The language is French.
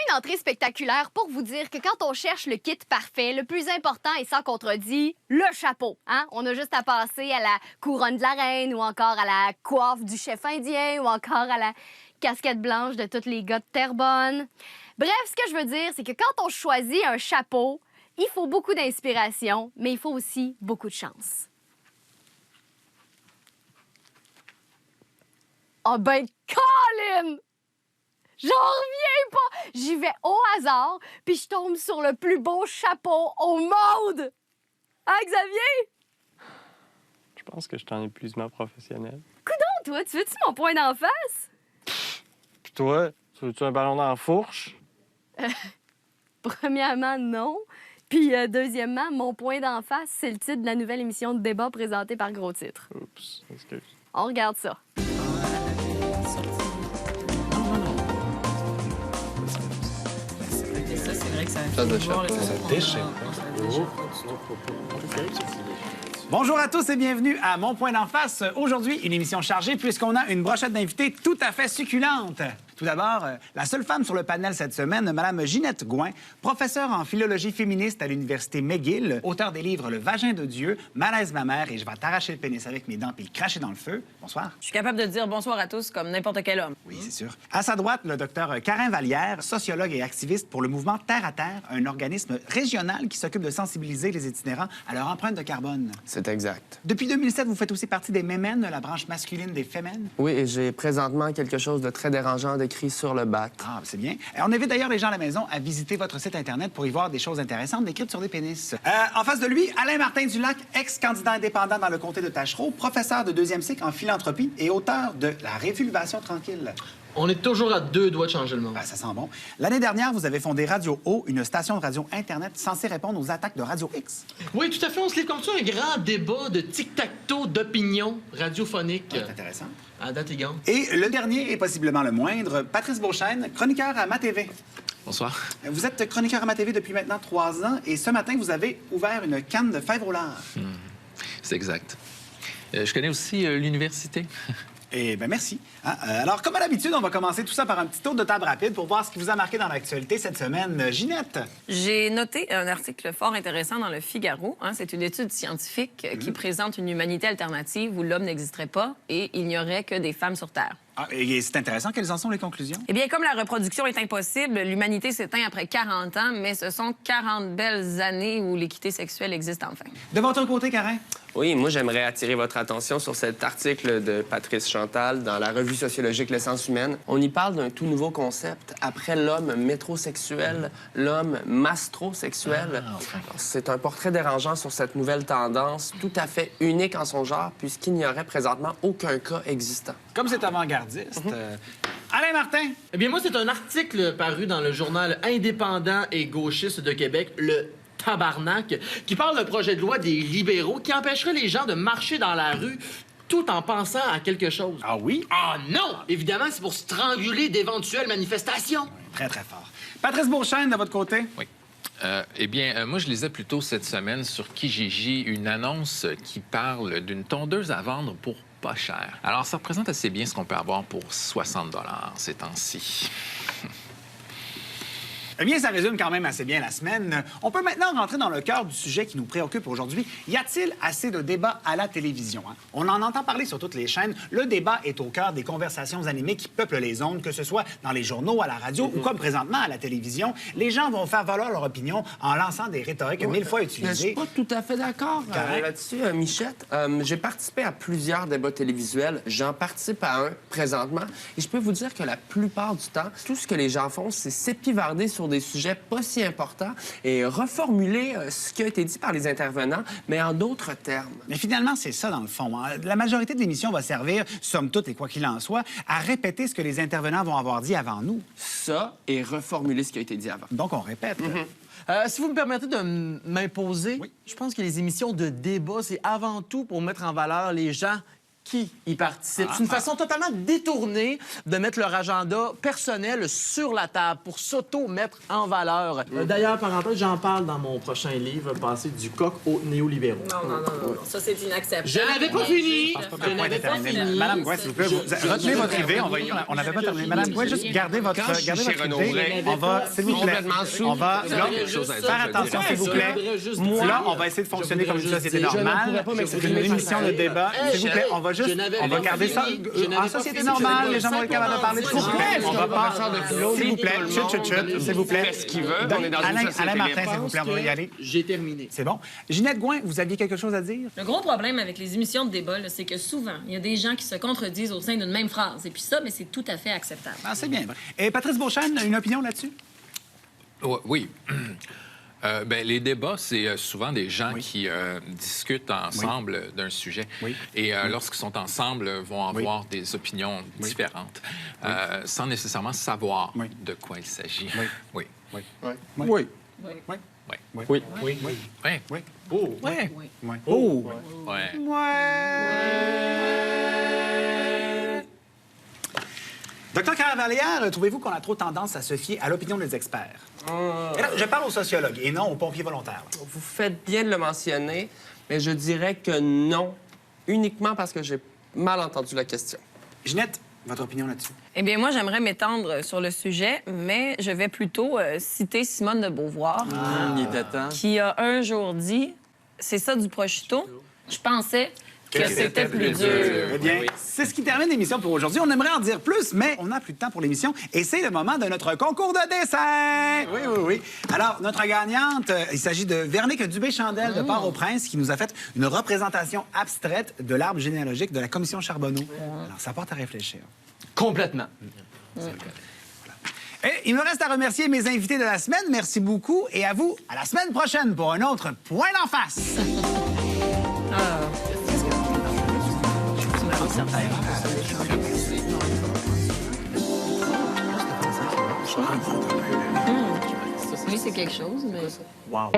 une entrée spectaculaire pour vous dire que quand on cherche le kit parfait, le plus important et sans contredit, le chapeau. Hein? On a juste à passer à la couronne de la reine ou encore à la coiffe du chef indien ou encore à la casquette blanche de tous les gars de Terrebonne. Bref, ce que je veux dire, c'est que quand on choisit un chapeau, il faut beaucoup d'inspiration, mais il faut aussi beaucoup de chance. Oh ben, Colin! J'en reviens pas! J'y vais au hasard, puis je tombe sur le plus beau chapeau au monde! Hein, Xavier? Je pense que je suis en épuisement professionnel. Coudonc, toi, tu veux-tu mon point d'en face? Puis toi, tu veux-tu un ballon dans la fourche? Premièrement, non. Puis deuxièmement, mon point d'en face, c'est le titre de la nouvelle émission de débat présentée par Gros Titre. Oups, excuse. On regarde ça. Bonjour à tous et bienvenue à Mon Point d'en face. Aujourd'hui, une émission chargée puisqu'on a une brochette d'invités tout à fait succulente. Tout d'abord, la seule femme sur le panel cette semaine, Mme Ginette Gouin, professeure en philologie féministe à l'Université McGill, auteure des livres Le vagin de Dieu, Malaise ma mère et Je vais t'arracher le pénis avec mes dents puis le cracher dans le feu. Bonsoir. Je suis capable de dire bonsoir à tous comme n'importe quel homme. Oui, c'est sûr. À sa droite, le docteur Carin Vallière, sociologue et activiste pour le mouvement Terre à Terre, un organisme régional qui s'occupe de sensibiliser les itinérants à leur empreinte de carbone. C'est exact. Depuis 2007, vous faites aussi partie des Mémènes, la branche masculine des Fémènes. Oui, et j'ai présentement quelque chose de très dérangeant décrit sur le bac. Ah, c'est bien. On invite d'ailleurs les gens à la maison à visiter votre site Internet pour y voir des choses intéressantes décrites sur des pénis. En face de lui, Alain Martin Dulac, ex-candidat indépendant dans le comté de Tachereau, professeur de deuxième cycle en philanthropie et auteur de La révulvation tranquille. On est toujours à 2 doigts de changer le monde. Ben, ça sent bon. L'année dernière, vous avez fondé Radio O, une station de radio Internet censée répondre aux attaques de Radio X. Oui, tout à fait. On se livre comme ça un grand débat de tic-tac-toe d'opinion radiophonique. C'est intéressant. À date égale. Et le dernier, et possiblement le moindre, Patrice Beauchesne, chroniqueur à MaTV. Bonsoir. Vous êtes chroniqueur à MaTV depuis maintenant 3 ans et ce matin, vous avez ouvert une canne de fèves au lard. C'est exact. Je connais aussi l'université. Eh bien, merci. Alors, comme à l'habitude, on va commencer tout ça par un petit tour de table rapide pour voir ce qui vous a marqué dans l'actualité cette semaine. Ginette? J'ai noté un article fort intéressant dans le Figaro. C'est une étude scientifique qui présente une humanité alternative où l'homme n'existerait pas et il n'y aurait que des femmes sur Terre. Ah, et c'est intéressant. Quelles en sont les conclusions? Eh bien, comme la reproduction est impossible, l'humanité s'éteint après 40 ans, mais ce sont 40 belles années où l'équité sexuelle existe enfin. De votre côté, Carin? Oui, moi, j'aimerais attirer votre attention sur cet article de Patrice Chantal dans la revue sociologique L'essence humaine. On y parle d'un tout nouveau concept. Après l'homme métrosexuel, l'homme mastrosexuel. C'est un portrait dérangeant sur cette nouvelle tendance, tout à fait unique en son genre, puisqu'il n'y aurait présentement aucun cas existant. Comme c'est avant-gardiste. Alain Martin? Eh bien, moi, c'est un article paru dans le journal indépendant et gauchiste de Québec, le Tabarnak, qui parle d'un projet de loi des libéraux qui empêcherait les gens de marcher dans la rue tout en pensant à quelque chose. Ah oui? Ah non! Évidemment, c'est pour stranguler d'éventuelles manifestations. Très, très fort. Patrice Beauchesne, de votre côté? Oui. Eh bien, moi, je lisais plutôt cette semaine sur Kijiji une annonce qui parle d'une tondeuse à vendre pour pas cher. Alors, ça représente assez bien ce qu'on peut avoir pour 60 $ ces temps-ci. Eh bien, ça résume quand même assez bien la semaine. On peut maintenant rentrer dans le cœur du sujet qui nous préoccupe aujourd'hui. Y a-t-il assez de débats à la télévision? On en entend parler sur toutes les chaînes. Le débat est au cœur des conversations animées qui peuplent les ondes, que ce soit dans les journaux, à la radio ou comme présentement à la télévision. Les gens vont faire valoir leur opinion en lançant des rhétoriques 1000 fois Je suis utilisées. pas tout à fait d'accord là-dessus, Michette. J'ai participé à plusieurs débats télévisuels. J'en participe à un présentement. Et je peux vous dire que la plupart du temps, tout ce que les gens font, c'est s'épivarder sur des sujets pas si importants et reformuler ce qui a été dit par les intervenants, mais en d'autres termes. Mais finalement, c'est ça, dans le fond. La majorité de l'émission va servir, somme toute et quoi qu'il en soit, à répéter ce que les intervenants vont avoir dit avant nous. Ça et reformuler ce qui a été dit avant. Donc, on répète. Si vous me permettez de m'imposer, Oui. je pense que les émissions de débat, c'est avant tout pour mettre en valeur les gens qui y participe. C'est une façon totalement détournée de mettre leur agenda personnel sur la table pour s'auto-mettre en valeur. D'ailleurs, parenthèse, j'en parle dans mon prochain livre, Passer du coq aux néolibéraux. Non. Ça, c'est inacceptable. Je n'avais pas fini! Je n'avais pas fini. Madame Gouin, s'il vous plaît, retenez votre idée. On n'avait pas terminé. Madame Gouin, juste gardez votre idée. On va, s'il vous plaît, on va faire attention, s'il vous plaît. Là, on va essayer de fonctionner comme une société normale. C'est une émission de débat. S'il vous plaît, on va garder ça en société normale. Les gens vont être capables de parler. S'il vous plaît, on va pas... S'il vous plaît, chut, s'il vous plaît. Fait ce qu'il veut. On est dans une société Alain Martin, libre. s'il vous plaît, on va y aller. J'ai terminé. C'est bon. Ginette Gouin, vous aviez quelque chose à dire? Le gros problème avec les émissions de débat, là, c'est que souvent, il y a des gens qui se contredisent au sein d'une même phrase. Et puis ça, mais c'est tout à fait acceptable. Ah, c'est bien. Et Patrice Beauchesne, une opinion là-dessus? Oui. Ben, les débats, c'est souvent des gens qui discutent ensemble d'un sujet. Oui. Et lorsqu'ils sont ensemble, vont avoir des opinions différentes, sans nécessairement savoir de quoi il s'agit. Oui. Oui. Oui. Oh. Ouais. Oh. Ouais. Docteur Caravalière, trouvez-vous qu'on a trop tendance à se fier à l'opinion des experts? Et là, je parle aux sociologues et non aux pompiers volontaires. Vous faites bien de le mentionner, mais je dirais que non, uniquement parce que j'ai mal entendu la question. Ginette, votre opinion là-dessus? Eh bien, moi, j'aimerais m'étendre sur le sujet, mais je vais plutôt citer Simone de Beauvoir, qui a un jour dit « C'est ça du prosciutto. Je pensais que c'était plus dur. » Eh bien, c'est ce qui termine l'émission pour aujourd'hui. On aimerait en dire plus, mais on n'a plus de temps pour l'émission. Et c'est le moment de notre concours de dessin. Oui. Alors, notre gagnante, il s'agit de Véronique Dubé-Chandel de Port-au-Prince qui nous a fait une représentation abstraite de l'arbre généalogique de la Commission Charbonneau. Alors, ça porte à réfléchir. Complètement. Et il me reste à remercier mes invités de la semaine. Merci beaucoup. Et à vous, à la semaine prochaine pour un autre Point d'en face. Oui, c'est quelque chose, mais... Wow.